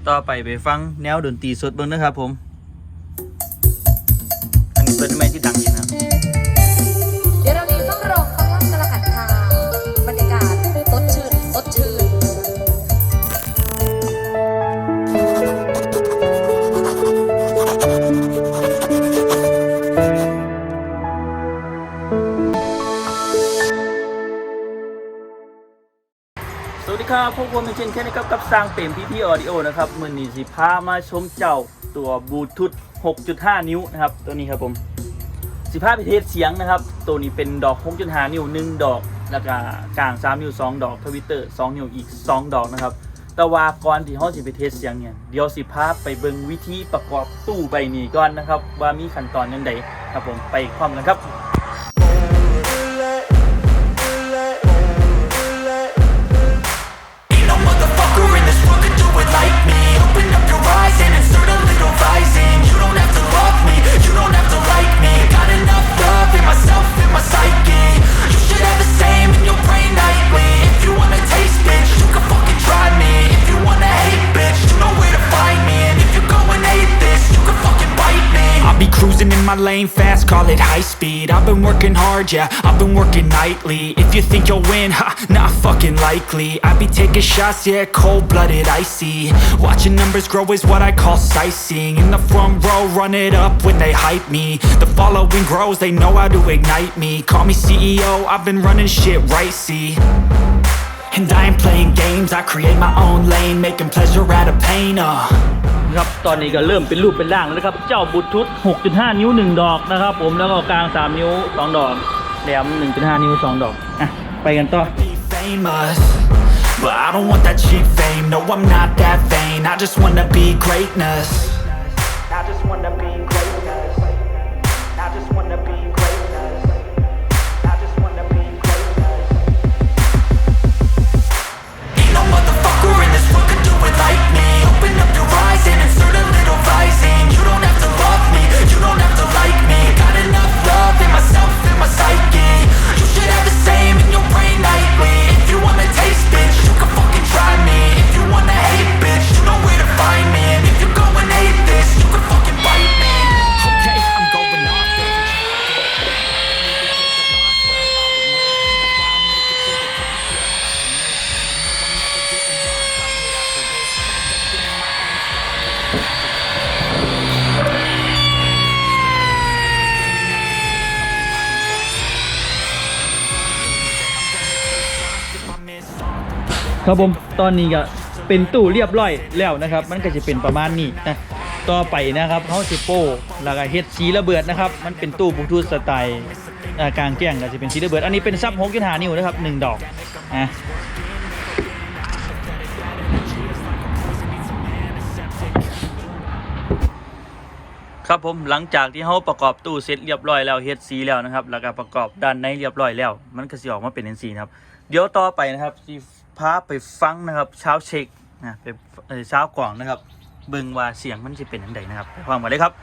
ต่อไปฟังแนวดนตรีสดเบิ่งนะครับผมอันนี้เป็นไม้ที่ดังอยู่นะเดี๋ยวเรามีฟังร้องฟังล่ำกระหันค่ะบรรยากาศสดชื่นสดชื่นสวัสดีครับพวกผมเป็นเช่นแค่นี้กับสร้างเปรมพี่ออดิโอนะครับมือนี้สิพามาชมเจ้าตัวบลูทูธ 6.5 นิ้วนะครับตัวนี้ครับผมสิพาไปเทสเสียงนะครับตัวนี้เป็นดอก 6.5 นิ้ว1ดอกแล้วก็กลาง3นิ้ว2ดอกทวิตเตอร์2นิ้วอีก2ดอกนะครับแต่ว่าก่อนที่เราสิไปเทสเสียงเนี่ยเดี๋ยวสิพาไปเบิ่งวิธีประกอบตู้ใบนี้ก่อนนะครับว่ามีขั้นตอนยังไงครับผมไปพร้อมกันครับCruising in my lane fast, call it high speed. I've been working hard, yeah, I've been working nightly. If you think you'll win, ha, not fucking likely. I be taking shots, yeah, cold-blooded, icy. Watching numbers grow is what I call sightseeing. In the front row, run it up when they hype me. The following grows, they know how to ignite me. Call me CEO, I've been running shit right, see. And I ain't playing games, I create my own lane, making pleasure out of pain, ครับตอนนี้ก็เริ่มเป็นรูปเป็นร่างแล้วนะครับเจ้าบลูทูธ 6.5 นิ้ว1ดอกนะครับผมแล้วก็กลาง3นิ้ว2ดอกแหลม 1.5 นิ้ว2ดอกไปกันต่อ But I don't want that cheap fame, no I'm not that vain, I just wanna be greatness. I just wanna be greatness. I just wanna be greatness. I just wanna be greatness. Ain't no motherfucker in this world could do it like me. Open up your eyes and insert a little rising. You don't have to love me, you don't have to like me. Got enough love in myself, in my psyche. You should have the same in your brain nightly. If you wanna taste, bitch, you can fucking try me. If you wanna hate, bitch, you know where to find me. And if you go and hate this, you can fucking bite me. Okay, I'm going off. ครับผมตอนนี้ก็เป็นตู้เรียบร้อยแล้วนะครับมันก็จะเป็นประมาณนี้นะต่อไปนะครับเฮาสิโป้แล้วก็เฮ็ดสีระเบิดนะครับมันเป็นตู้บลูทูธสไตล์กลางแจ้งก็จะเป็นสีระเบิดอันนี้เป็นซับ 6.5 นิ้วนะครับ1ดอกครับผมหลังจากที่เฮาประกอบตู้เสร็จเรียบร้อยแล้วเฮ็ดสีแล้วนะครับแล้วก็ประกอบด้านในเรียบร้อยแล้วมันก็สิออกมาเป็นจังซี่นะครับเดี๋ยวต่อไปนะครับสิพาไปฟังนะครับเช้าเช็คไปเช้ากล่องนะครับเบิ่งว่าเสียงมันจะเป็นจังไดนะครับไปฟังกันเลยครับ